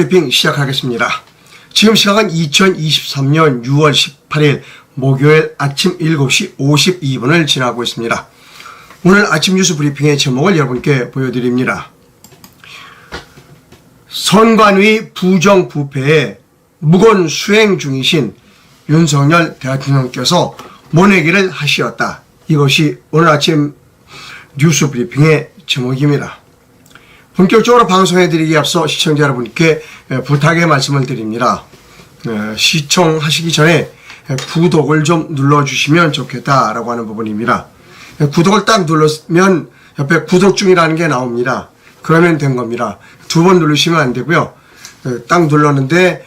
브리핑 시작하겠습니다. 지금 시각은 2023년 6월 18일 목요일 아침 7시 52분을 지나고 있습니다. 오늘 아침 뉴스 브리핑의 제목을 여러분께 보여드립니다. 선관위 부정부패에 무건 수행 중이신 윤석열 대통령께서 모내기를 하시었다. 이것이 오늘 아침 뉴스 브리핑의 제목입니다. 본격적으로 방송해드리기 앞서 시청자 여러분께 부탁의 말씀을 드립니다. 시청하시기 전에 구독을 좀 눌러주시면 좋겠다라고 하는 부분입니다. 구독을 딱 눌렀으면 옆에 구독 중이라는 게 나옵니다. 그러면 된 겁니다. 두 번 누르시면 안 되고요. 딱 눌렀는데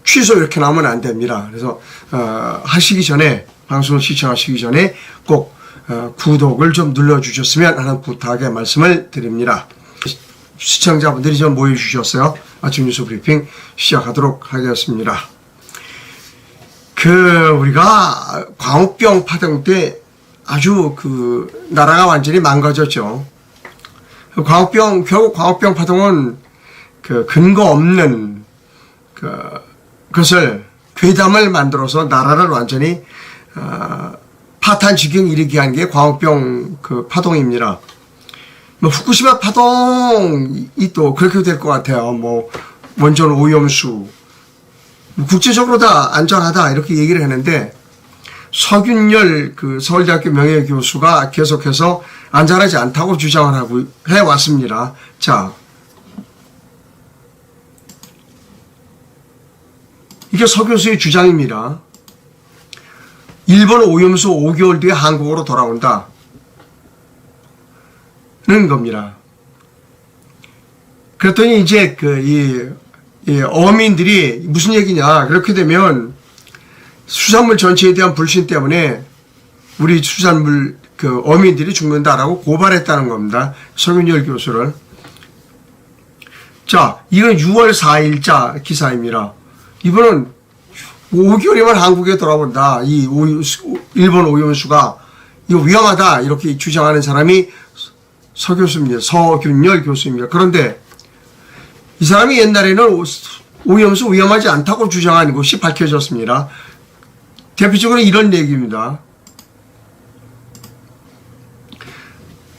취소 이렇게 나오면 안 됩니다. 그래서 하시기 전에, 방송을 시청하시기 전에 꼭 구독을 좀 눌러주셨으면 하는 부탁의 말씀을 드립니다. 시청자분들이 좀 모여주셨어요. 아침 뉴스 브리핑 시작하도록 하겠습니다. 우리가 광우병 파동 때 아주 나라가 완전히 망가졌죠. 결국 광우병 파동은 근거 없는 것을 괴담을 만들어서 나라를 완전히 파탄 지경 이르게 한 게 광우병 파동입니다. 후쿠시마 파동이 또 그렇게 될 것 같아요. 원전 오염수 국제적으로 다 안전하다 이렇게 얘기를 했는데 서균열 서울대학교 명예교수가 계속해서 안전하지 않다고 주장을 하고 해왔습니다. 자, 이게 서 교수의 주장입니다. 일본 오염수 5개월 뒤에 한국으로 돌아온다. 는 겁니다. 그랬더니 이제 이 어민들이 무슨 얘기냐. 그렇게 되면 수산물 전체에 대한 불신 때문에 우리 수산물 어민들이 죽는다라고 고발했다는 겁니다. 서균열 교수를. 자, 이건 6월 4일자 기사입니다. 이분은 5개월이면 한국에 돌아온다. 일본 오염수가 이거 위험하다. 이렇게 주장하는 사람이 서 교수입니다. 서균열 교수입니다. 그런데 이 사람이 옛날에는 오염수 위험하지 않다고 주장한 것이 밝혀졌습니다. 대표적으로 이런 얘기입니다.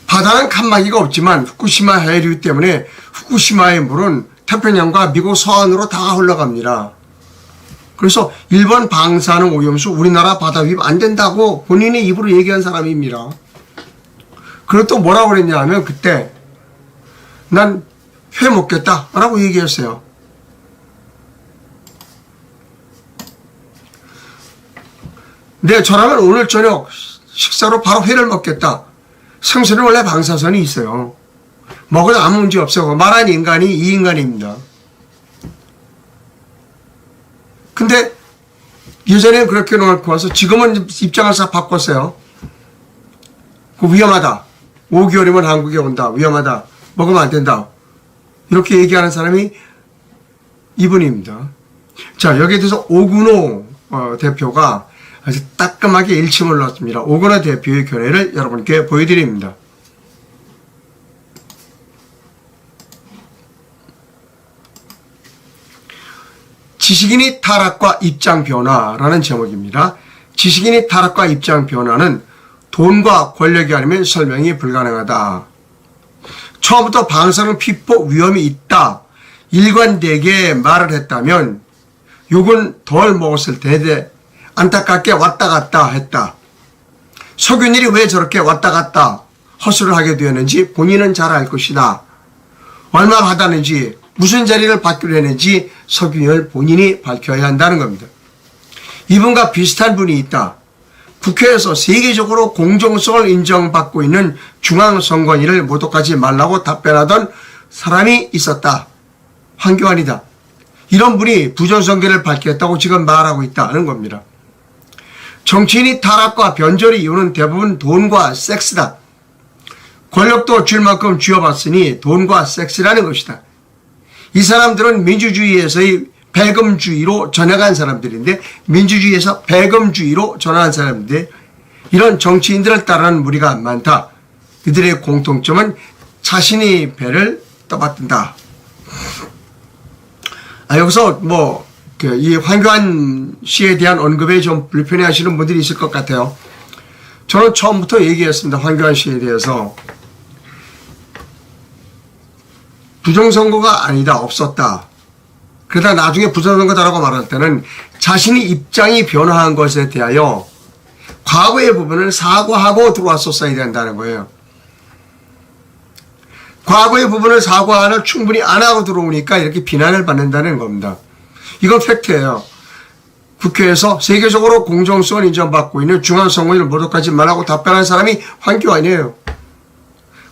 바다는 칸막이가 없지만 후쿠시마 해류 때문에 후쿠시마의 물은 태평양과 미국 서안으로 다 흘러갑니다. 그래서 일본 방사능 오염수 우리나라 바다 위입 안 된다고 본인의 입으로 얘기한 사람입니다. 그리고 또 뭐라고 그랬냐 하면 그때 난 회 먹겠다 라고 얘기했어요. 네, 저라면 오늘 저녁 식사로 바로 회를 먹겠다. 생선은 원래 방사선이 있어요. 먹어도 아무 문제 없어요. 말한 인간이 이 인간입니다. 근데 예전에는 그렇게 놓고 와서 지금은 입장을 싹 바꿨어요. 위험하다. 5개월이면 한국에 온다. 위험하다. 먹으면 안 된다. 이렇게 얘기하는 사람이 이분입니다. 자, 여기에 대해서 오근호 대표가 아주 따끔하게 일침을 놨습니다. 오근호 대표의 견해를 여러분께 보여드립니다. 지식인의 타락과 입장 변화라는 제목입니다. 지식인의 타락과 입장 변화는 돈과 권력이 아니면 설명이 불가능하다. 처음부터 방사능 피폭 위험이 있다. 일관되게 말을 했다면 욕은 덜 먹었을 텐데 안타깝게 왔다 갔다 했다. 서균일이 왜 저렇게 왔다 갔다 허술을 하게 되었는지 본인은 잘 알 것이다. 얼마 받았는지 무슨 자리를 받기로 했는지 서균일 본인이 밝혀야 한다는 겁니다. 이분과 비슷한 분이 있다. 국회에서 세계적으로 공정성을 인정받고 있는 중앙선관위를 모독하지 말라고 답변하던 사람이 있었다. 황교안이다. 이런 분이 부정선거를 밝혔다고 지금 말하고 있다는 겁니다. 정치인이 타락과 변절의 이유는 대부분 돈과 섹스다. 권력도 줄 만큼 쥐어봤으니 돈과 섹스라는 것이다. 이 사람들은 민주주의에서의 배금주의로 전향한 사람들인데, 민주주의에서 배금주의로 전환한 사람인데, 이런 정치인들을 따르는 무리가 많다. 그들의 공통점은 자신의 배를 떠받든다. 여기서 이 황교안 씨에 대한 언급에 좀 불편해 하시는 분들이 있을 것 같아요. 저는 처음부터 얘기했습니다. 황교안 씨에 대해서. 부정선거가 아니다, 없었다. 그러다 나중에 부정선거다라고 말할 때는 자신이 입장이 변화한 것에 대하여 과거의 부분을 사과하고 들어왔었어야 된다는 거예요. 과거의 부분을 사과를 충분히 안 하고 들어오니까 이렇게 비난을 받는다는 겁니다. 이건 팩트예요. 국회에서 세계적으로 공정성을 인정받고 있는 중앙선관위를 모독하지 말라고 답변한 사람이 황교안이에요.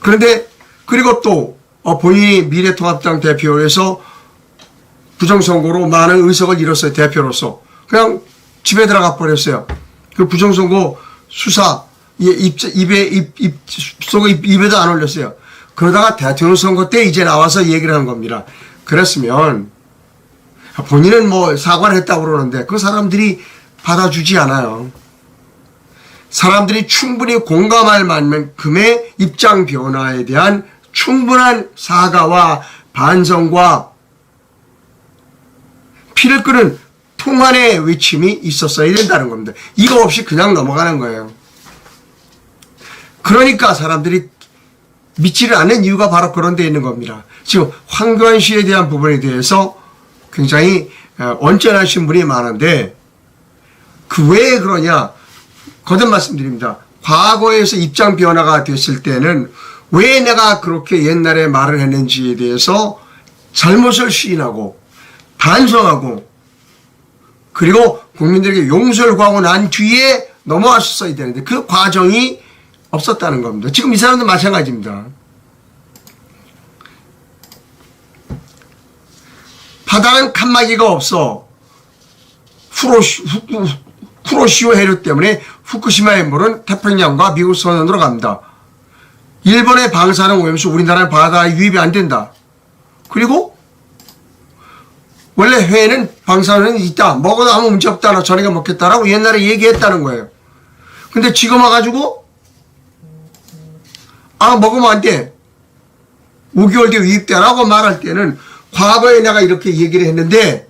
그런데 그리고 또 본인이 미래통합당 대표에서 부정선거로 많은 의석을 잃었어요. 대표로서. 그냥 집에 들어가 버렸어요. 그 부정선거 수사 입에도 안 올렸어요. 그러다가 대통령 선거 때 이제 나와서 얘기를 한 겁니다. 그랬으면 본인은 사과를 했다고 그러는데 그 사람들이 받아주지 않아요. 사람들이 충분히 공감할 만큼의 입장 변화에 대한 충분한 사과와 반성과 피를 끄는 통한의 외침이 있었어야 된다는 겁니다. 이거 없이 그냥 넘어가는 거예요. 그러니까 사람들이 믿지를 않는 이유가 바로 그런 데 있는 겁니다. 지금 황교안 씨에 대한 부분에 대해서 굉장히 언짢으신 분이 많은데 그 왜 그러냐? 거듭 말씀드립니다. 과거에서 입장 변화가 됐을 때는 왜 내가 그렇게 옛날에 말을 했는지에 대해서 잘못을 시인하고 반성하고 그리고 국민들에게 용서를 구하고 난 뒤에 넘어왔어야 되는데 그 과정이 없었다는 겁니다. 지금 이 사람도 마찬가지입니다. 바다는 칸막이가 없어. 쿠로시오 해류 때문에 후쿠시마의 물은 태평양과 미국 서해안으로 갑니다. 일본의 방사능 오염수 우리나라의 바다에 유입이 안 된다. 그리고 원래 회에는 방사능이 있다. 먹어도 아무 문제 없다. 나 저녁에 먹겠다라고 옛날에 얘기했다는 거예요. 근데 지금 와가지고 먹으면 안 돼. 5개월 뒤에 유입돼라고 말할 때는 과거에 내가 이렇게 얘기를 했는데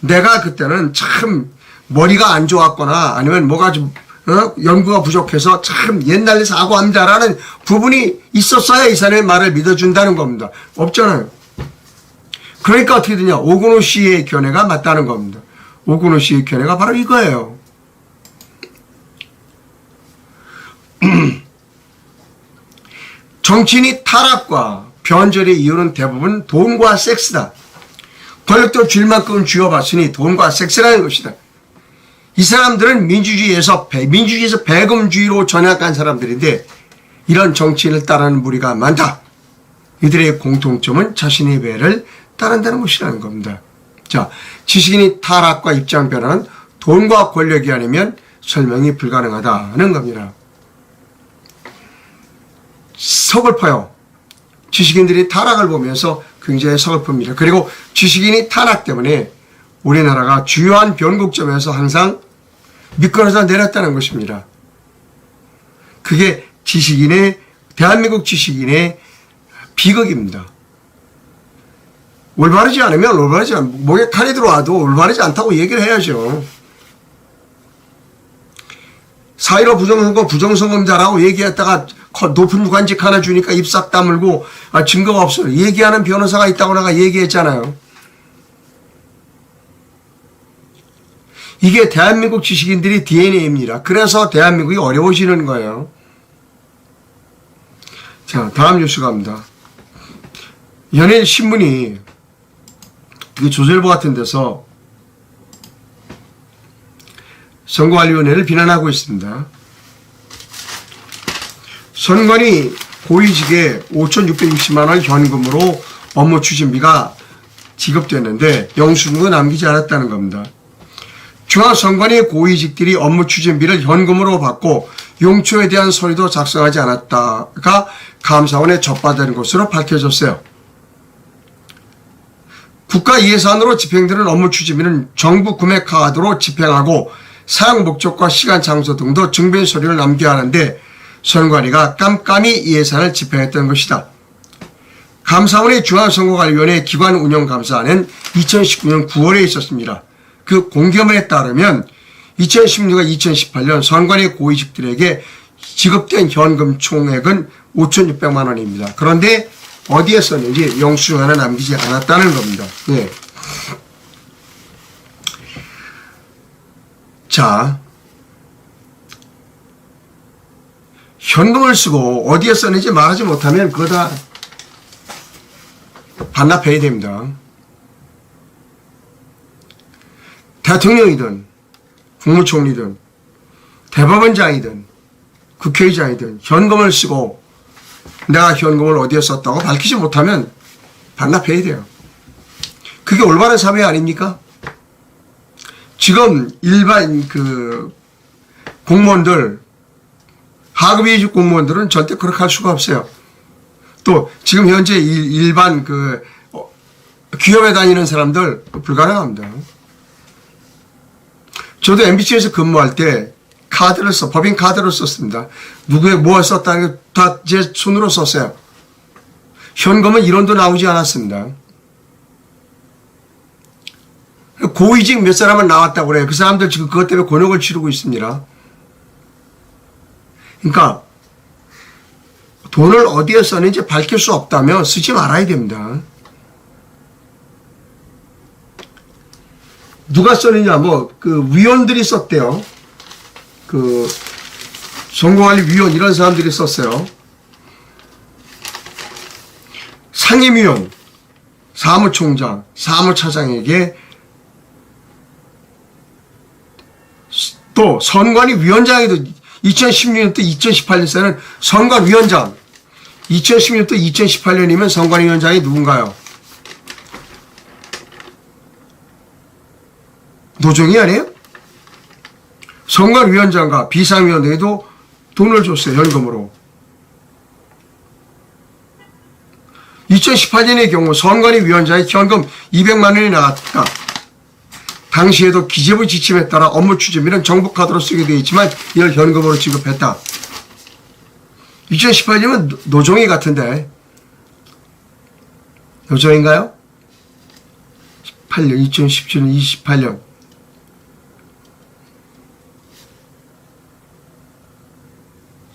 내가 그때는 참 머리가 안 좋았거나 아니면 뭐가 좀 연구가 부족해서 참 옛날에 사과합니다라는 부분이 있었어야 이 사람의 말을 믿어준다는 겁니다. 없잖아요. 그러니까 어떻게 되냐. 오근호 씨의 견해가 맞다는 겁니다. 오근호 씨의 견해가 바로 이거예요. 정치인이 타락과 변절의 이유는 대부분 돈과 섹스다. 권력도 줄 만큼 쥐어봤으니 돈과 섹스라는 것이다. 이 사람들은 민주주의에서 배금주의로 전향한 사람들인데 이런 정치인을 따르는 무리가 많다. 이들의 공통점은 자신의 배를 따른다는 것이라는 겁니다. 자, 지식인이 타락과 입장 변화는 돈과 권력이 아니면 설명이 불가능하다는 겁니다. 서글퍼요. 지식인들이 타락을 보면서 굉장히 서글픕니다. 그리고 지식인이 타락 때문에 우리나라가 주요한 변곡점에서 항상 미끄러져 내렸다는 것입니다. 그게 대한민국 지식인의 비극입니다. 올바르지 않으면 목에 칼이 들어와도 올바르지 않다고 얘기를 해야죠. 4.15 부정선거입니다라고 얘기했다가 높은 관직 하나 주니까 입 싹 다물고 증거가 없어요. 얘기하는 변호사가 있다고 내가 얘기했잖아요. 이게 대한민국 지식인들이 DNA입니다. 그래서 대한민국이 어려워지는 거예요. 자, 다음 뉴스 갑니다. 연일 신문이 조선일보 같은 데서 선거관리위원회를 비난하고 있습니다. 선관위 고위직에 5,660만 원 현금으로 업무 추진비가 지급됐는데 영수증도 남기지 않았다는 겁니다. 중앙선관위 고위직들이 업무 추진비를 현금으로 받고 용처에 대한 서류도 작성하지 않았다가 감사원에 접받은 것으로 밝혀졌어요. 국가 예산으로 집행되는 업무 추진비는 정부 구매 카드로 집행하고 사용 목적과 시간 장소 등도 증빙 서류를 남겨야 하는데 선관위가 깜깜이 예산을 집행했던 것이다. 감사원의 중앙선거관리위원회 기관운영감사는 2019년 9월에 있었습니다. 그 공개문에 따르면 2016과 2018년 선관위 고위직들에게 지급된 현금 총액은 5,600만 원입니다. 그런데 어디에 썼는지 영수증 하나 남기지 않았다는 겁니다. 네. 자, 현금을 쓰고 어디에 썼는지 말하지 못하면 그거 다 반납해야 됩니다. 대통령이든 국무총리든 대법원장이든 국회의장이든 현금을 쓰고 내가 현금을 어디에 썼다고 밝히지 못하면 반납해야 돼요. 그게 올바른 사회 아닙니까? 지금 일반 공무원들, 하급위직 공무원들은 절대 그렇게 할 수가 없어요. 또 지금 현재 일반 기업에 다니는 사람들 불가능합니다. 저도 MBC에서 근무할 때 법인 카드를 썼습니다. 누구의 무엇을 썼다는 게 다 제 손으로 썼어요. 현금은 1원도 나오지 않았습니다. 고위직 몇 사람은 나왔다고 그래요. 그 사람들 지금 그것 때문에 곤욕을 치르고 있습니다. 그러니까 돈을 어디에 썼는지 밝힐 수 없다면 쓰지 말아야 됩니다. 누가 썼느냐, 위원들이 썼대요. 선거관리위원 이런 사람들이 썼어요. 상임위원, 사무총장, 사무차장에게 또 선관위위원장에도 2016년부터 2018년에는 선관위원장, 2016년부터 2018년이면 선관위원장이 누군가요? 노정이 아니에요? 선관위원장과 비상위원회에도 돈을 줬어요. 현금으로. 2018년의 경우 선관위원장이 현금 200만 원이 나왔다. 당시에도 기재부 지침에 따라 업무 추진비는 정부 카드로 쓰게 되어 있지만 이를 현금으로 지급했다. 2018년은 노정이 같은데 노정인가요? 18년, 2017년, 28년.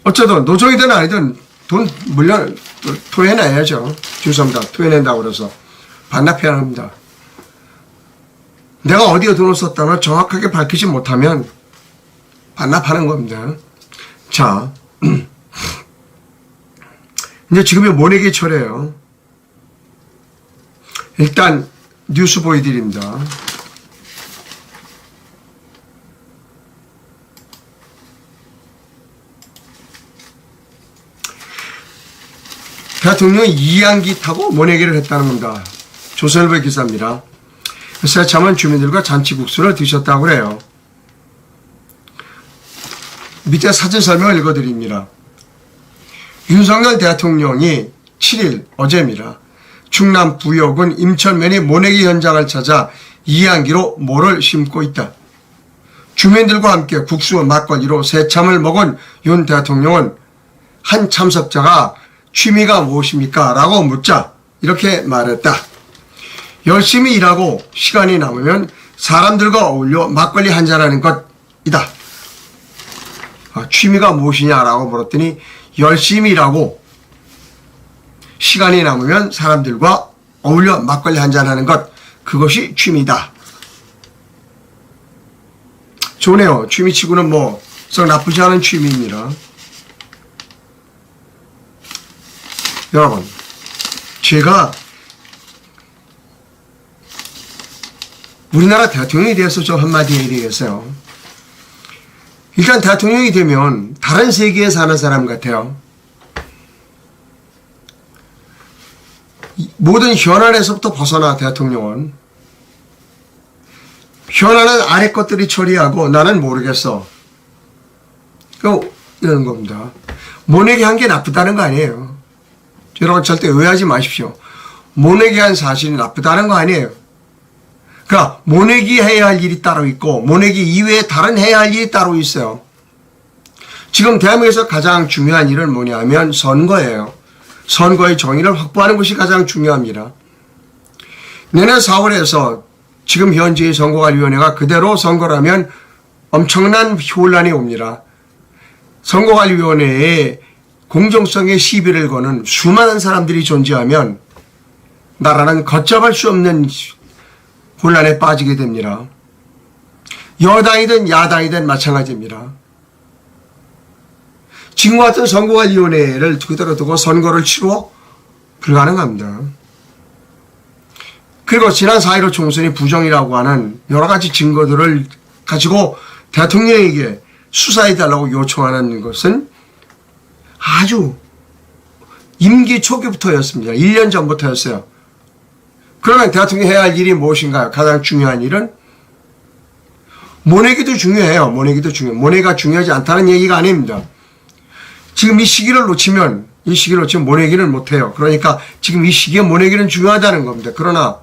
어쨌든 노정이든 아니든 돈 물론 토해내야죠. 죄송합니다. 토해낸다고 그래서 반납해야 합니다. 내가 어디에 돈을 썼다는 정확하게 밝히지 못하면 반납하는 겁니다. 자, 이제 지금이 모내기 철이에요. 일단 뉴스 보여드립니다. 대통령이 이양기 타고 모내기를 했다는 겁니다. 조선일보 기사입니다. 새참은 주민들과 잔치국수를 드셨다고 그래요. 밑에 사진 설명을 읽어드립니다. 윤석열 대통령이 7일 어제입니다. 충남 부여군 임천면의 모내기 현장을 찾아 이양기로 모를 심고 있다. 주민들과 함께 국수와 막걸리로 새참을 먹은 윤 대통령은 한 참석자가 취미가 무엇입니까? 라고 묻자 이렇게 말했다. 열심히 일하고 시간이 남으면 사람들과 어울려 막걸리 한잔하는 것이다. 취미가 무엇이냐라고 물었더니 열심히 일하고 시간이 남으면 사람들과 어울려 막걸리 한잔하는 것, 그것이 취미다. 좋네요. 취미치고는 썩 나쁘지 않은 취미입니다. 여러분, 제가 우리나라 대통령이 돼서 좀 한마디 해야 되겠어요. 일단 대통령이 되면 다른 세계에 사는 사람 같아요. 모든 현안에서부터 벗어나 대통령은. 현안은 아래 것들이 처리하고 나는 모르겠어. 이런 겁니다. 모내기 한 게 나쁘다는 거 아니에요. 여러분 절대 오해하지 마십시오. 모내기 한 사실이 나쁘다는 거 아니에요. 그러니까 모내기 해야 할 일이 따로 있고 모내기 이외에 다른 해야 할 일이 따로 있어요. 지금 대한민국에서 가장 중요한 일은 뭐냐면 선거예요. 선거의 정의를 확보하는 것이 가장 중요합니다. 내년 4월에서 지금 현재의 선거관리위원회가 그대로 선거라면 엄청난 혼란이 옵니다. 선거관리위원회에 공정성에 시비를 거는 수많은 사람들이 존재하면 나라는 걷잡을 수 없는 혼란에 빠지게 됩니다. 여당이든 야당이든 마찬가지입니다. 지금과 같은 선거관리위원회를 그대로 두고 선거를 치러 불가능합니다. 그리고 지난 4.15 총선이 부정이라고 하는 여러 가지 증거들을 가지고 대통령에게 수사해달라고 요청하는 것은 아주 임기 초기부터였습니다. 1년 전부터였어요. 그러면 대통령이 해야 할 일이 무엇인가요? 가장 중요한 일은 모내기도 중요해요. 모내기도 중요해요. 모내기가 중요하지 않다는 얘기가 아닙니다. 지금 이 시기를 놓치면 모내기는 못해요. 그러니까 지금 이 시기에 모내기는 중요하다는 겁니다. 그러나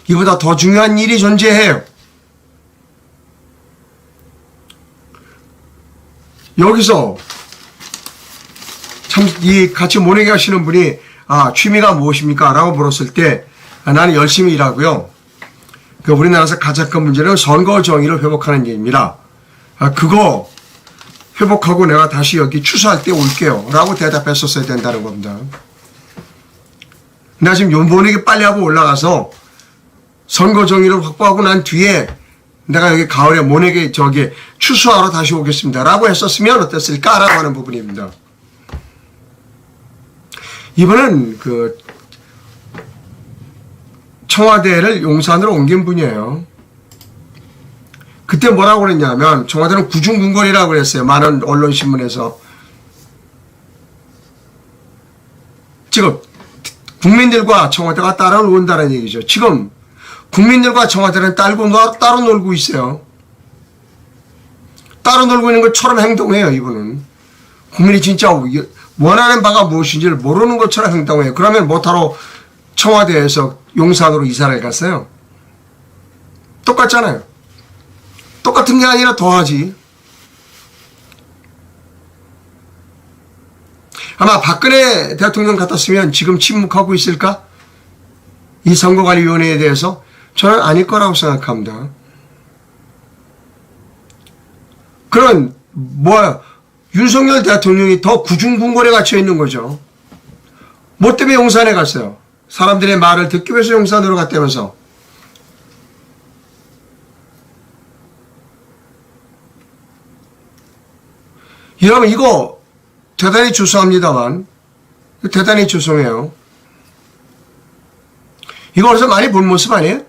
이보다 더 중요한 일이 존재해요. 여기서 참 이 같이 모내기 하시는 분이 취미가 무엇입니까? 라고 물었을 때 나는 열심히 일하고요. 우리나라에서 가장 큰 문제는 선거 정의를 회복하는 일입니다. 그거 회복하고 내가 다시 여기 추수할 때 올게요. 라고 대답했었어야 된다는 겁니다. 나 지금 모내기 빨리 하고 올라가서 선거 정의를 확보하고 난 뒤에 내가 여기 가을에 모내기 추수하러 다시 오겠습니다. 라고 했었으면 어땠을까라고 하는 부분입니다. 이번은 청와대를 용산으로 옮긴 분이에요. 그때 뭐라고 그랬냐면 청와대는 구중궁궐이라고 그랬어요. 많은 언론신문에서. 지금 국민들과 청와대가 따로 논다는 얘기죠. 지금 국민들과 청와대는 따로 놀고 있어요. 따로 놀고 있는 것처럼 행동해요. 이분은. 국민이 진짜 원하는 바가 무엇인지를 모르는 것처럼 행동해요. 그러면 못하러 청와대에서 용산으로 이사를 갔어요. 똑같잖아요. 똑같은 게 아니라 더하지. 아마 박근혜 대통령 같았으면 지금 침묵하고 있을까? 이 선거관리위원회에 대해서 저는 아닐 거라고 생각합니다. 그런 윤석열 대통령이 더 구중궁궐에 갇혀 있는 거죠. 뭐 때문에 용산에 갔어요? 사람들의 말을 듣기 위해서 용산으로 갔다면서. 여러분 이거 대단히 죄송합니다만 대단히 죄송해요. 이거 어디서 많이 본 모습 아니에요?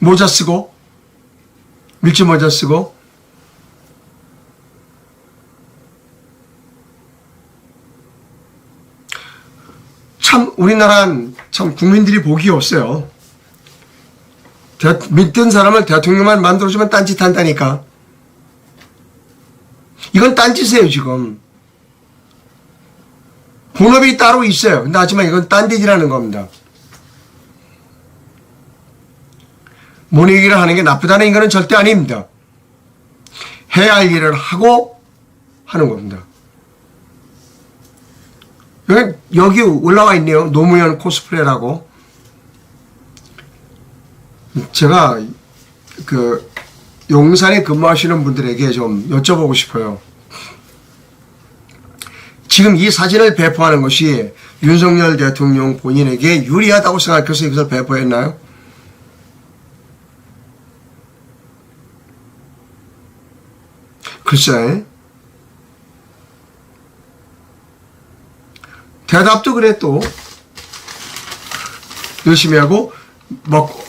모자 쓰고 밀짚 모자 쓰고 참 우리나라는 참 국민들이 복이 없어요. 믿던 사람을 대통령만 만들어주면 딴짓한다니까. 이건 딴짓이에요 지금. 본업이 따로 있어요. 근데 하지만 이건 딴짓이라는 겁니다. 모내기를 하는 게 나쁘다는 인간은 절대 아닙니다. 해야 할 일을 하고 하는 겁니다. 여기 올라와 있네요. 노무현 코스프레라고. 제가 용산에 근무하시는 분들에게 좀 여쭤보고 싶어요. 지금 이 사진을 배포하는 것이 윤석열 대통령 본인에게 유리하다고 생각해서 이것을 배포했나요? 글쎄. 대답도 그래 또. 열심히 하고 먹고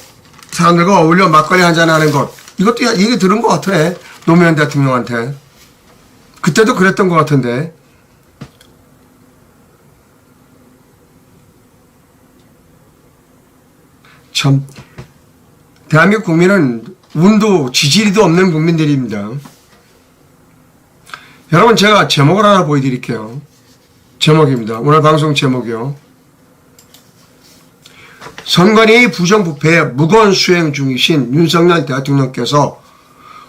사람들과 어울려 막걸리 한잔하는 것. 이것도 얘기 들은 것 같아. 노무현 대통령한테. 그때도 그랬던 것 같은데. 참 대한민국 국민은 운도 지지리도 없는 국민들입니다. 여러분 제가 제목을 하나 보여드릴게요. 제목입니다. 오늘 방송 제목이요. 선관위 부정부패에 무거운 수행 중이신 윤석열 대통령께서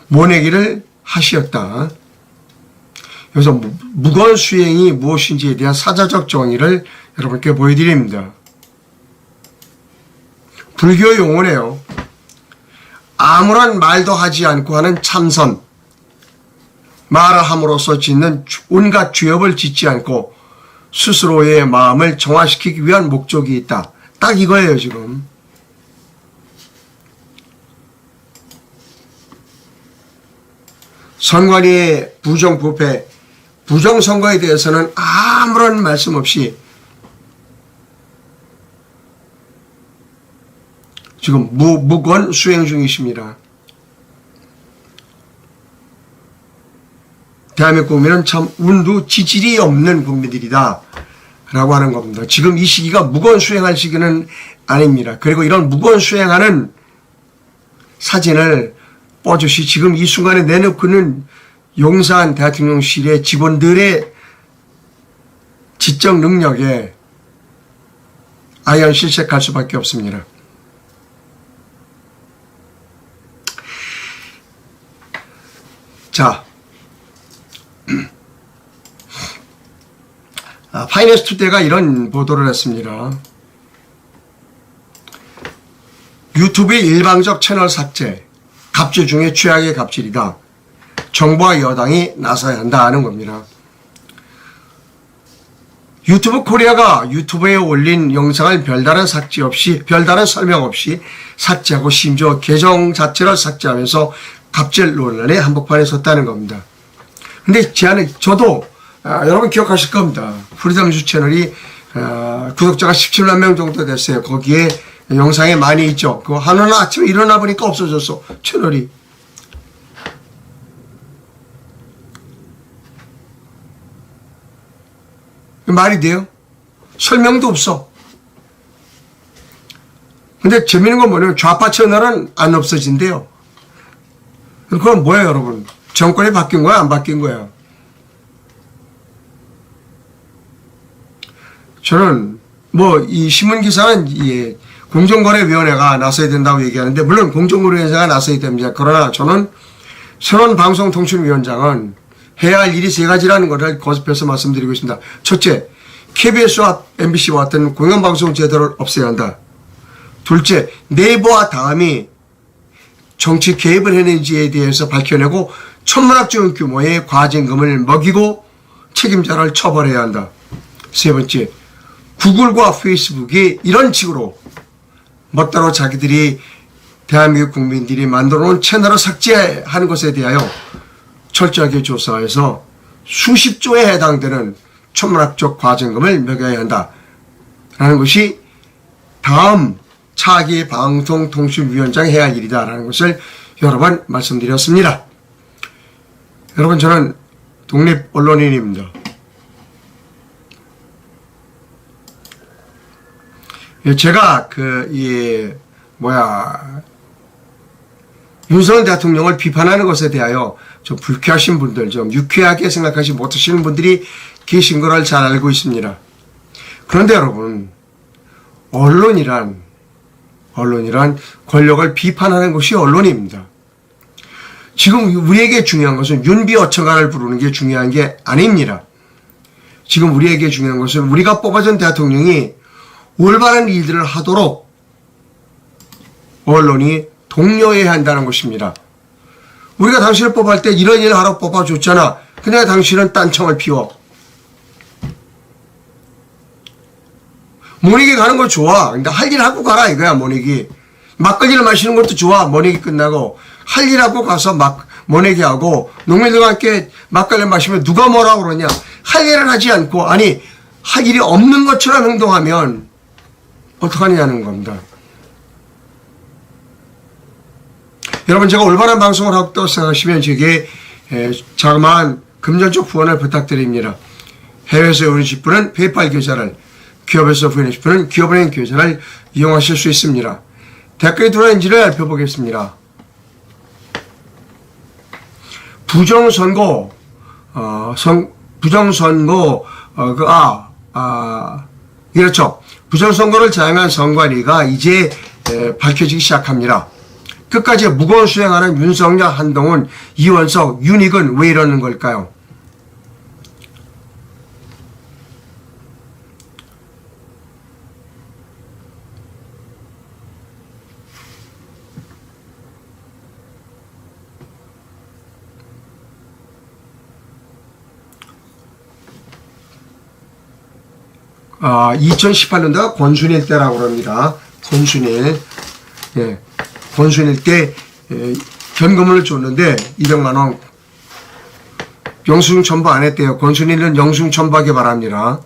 모내기를 하시었다. 여기서 무건 수행이 무엇인지에 대한 사자적 정의를 여러분께 보여드립니다. 불교 용어네요. 아무런 말도 하지 않고 하는 참선, 말을 함으로써 짓는 온갖 죄업을 짓지 않고 스스로의 마음을 정화시키기 위한 목적이 있다. 딱 이거예요, 지금. 선관위의 부정부패, 부정선거에 대해서는 아무런 말씀 없이 지금 무건 수행 중이십니다. 대한민국 국민은 참 운도 지질이 없는 국민들이다 라고 하는 겁니다. 지금 이 시기가 무건 수행할 시기는 아닙니다. 그리고 이런 무건 수행하는 사진을 뽀듯이 지금 이 순간에 내놓고는 용산 대통령실의 직원들의 지적 능력에 아연실색할 수밖에 없습니다. 자, 파이낸스 투데이가 이런 보도를 했습니다. 유튜브의 일방적 채널 삭제, 갑질 중에 최악의 갑질이다. 정부와 여당이 나서야 한다는 겁니다. 유튜브 코리아가 유튜브에 올린 영상을 별다른 설명 없이 삭제하고 심지어 계정 자체를 삭제하면서 갑질 논란의 한복판에 섰다는 겁니다. 근데 저도 여러분 기억하실 겁니다. 프리덤즈 채널이 구독자가 17만 명 정도 됐어요. 거기에 영상이 많이 있죠. 그거 하루는 아침에 일어나 보니까 없어졌어, 채널이. 말이 돼요? 설명도 없어. 근데 재밌는 건 뭐냐면 좌파 채널은 안 없어진대요. 그건 뭐예요, 여러분? 정권이 바뀐 거야, 안 바뀐 거야? 저는 이 신문기사는 공정거래위원회가 나서야 된다고 얘기하는데, 물론 공정거래위원회가 나서야 됩니다. 그러나 저는 새로운 방송통신위원장은 해야 할 일이 세 가지라는 것을 거듭해서 말씀드리고 있습니다. 첫째, KBS와 MBC와 같은 공영방송 제도를 없애야 한다. 둘째, 네이버와 다음이 정치 개입을 했는지에 대해서 밝혀내고 천문학적 규모의 과징금을 먹이고 책임자를 처벌해야 한다. 세 번째, 구글과 페이스북이 이런 식으로 멋대로 자기들이 대한민국 국민들이 만들어 놓은 채널을 삭제하는 것에 대하여 철저하게 조사해서 수십조에 해당되는 천문학적 과징금을 매겨야 한다라는 것이 다음 차기 방송통신위원장이 해야 할 일이다라는 것을 여러 번 말씀드렸습니다. 여러분, 저는 독립 언론인입니다. 제가 윤석열 대통령을 비판하는 것에 대하여 좀 불쾌하신 분들, 좀 유쾌하게 생각하지 못하시는 분들이 계신 걸 잘 알고 있습니다. 그런데 여러분, 언론이란 권력을 비판하는 것이 언론입니다. 지금 우리에게 중요한 것은 윤비어처가를 부르는 게 중요한 게 아닙니다. 지금 우리에게 중요한 것은 우리가 뽑아준 대통령이 올바른 일들을 하도록 언론이 독려해야 한다는 것입니다. 우리가 당신을 뽑을 때 이런 일을 하러 뽑아줬잖아. 근데 당신은 딴청을 피워. 모내기 가는 거 좋아. 근데 할 일 하고 가라 이거야, 모내기. 막걸리를 마시는 것도 좋아. 모내기 끝나고. 할 일 하고 가서 모내기 하고, 농민들과 함께 막걸리 마시면 누가 뭐라고 그러냐. 할 일을 하지 않고, 할 일이 없는 것처럼 행동하면 어떡하느냐는 겁니다. 여러분, 제가 올바른 방송을 하고 또 생각하시면 제게 자그마한 금전적 후원을 부탁드립니다. 해외에서 후원하실 분은 페이팔 계좌를, 기업에서 후원하실 분은 기업은행 계좌를 이용하실 수 있습니다. 댓글이 들어있는지를 살펴보겠습니다. 부정선거, 부정선거를 자행한 선관위가 이제 밝혀지기 시작합니다. 끝까지 무거운 수행하는 윤석열, 한동훈, 이원석, 윤익은 왜 이러는 걸까요? 아, 2018년도가 권순일 때라고 합니다. 권순일. 예. 권순일 때, 현금을 줬는데, 200만원. 영수증 첨부 안 했대요. 권순일은 영수증 첨부하기 바랍니다.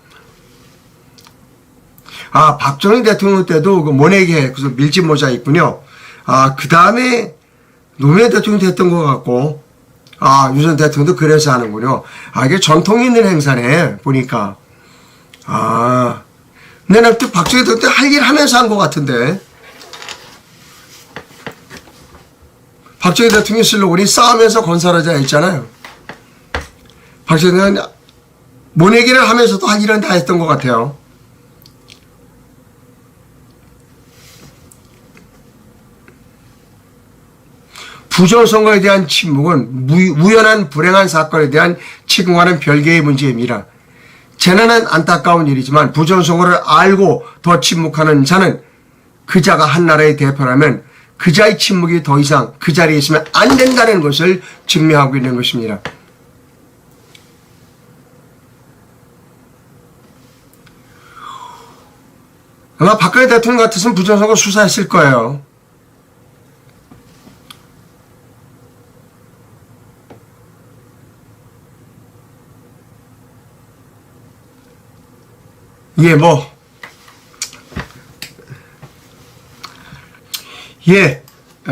아, 박정희 대통령 때도 그 모내기, 그래서 밀짚 모자 있군요. 아, 그 다음에 노무현 대통령 됐던 것 같고, 아, 윤석열 대통령도 그래서 하는군요. 아, 이게 전통이 있는 행사네, 보니까. 아, 근데 난 또 박정희 대통령 때 할 일 하면서 한 것 같은데. 박정희 대통령 슬로건이 싸우면서 건설하자 했잖아요. 박정희 대통령은 모내기를 하면서도 할 일은 다 했던 것 같아요. 부정선거에 대한 침묵은 우연한 불행한 사건에 대한 침묵과는 별개의 문제입니다. 재난은 안타까운 일이지만 부정선거를 알고 더 침묵하는 자는 그 자가 한 나라의 대표라면 그 자의 침묵이 더 이상 그 자리에 있으면 안 된다는 것을 증명하고 있는 것입니다. 아마 박근혜 대통령 같았으면 부정선거 수사했을 거예요. 예,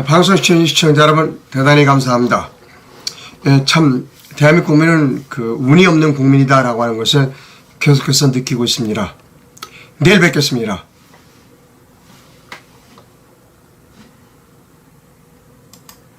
방송 시청자 여러분, 대단히 감사합니다. 예, 참, 대한민국 국민은 그 운이 없는 국민이다라고 하는 것을 계속해서 느끼고 있습니다. 내일 뵙겠습니다.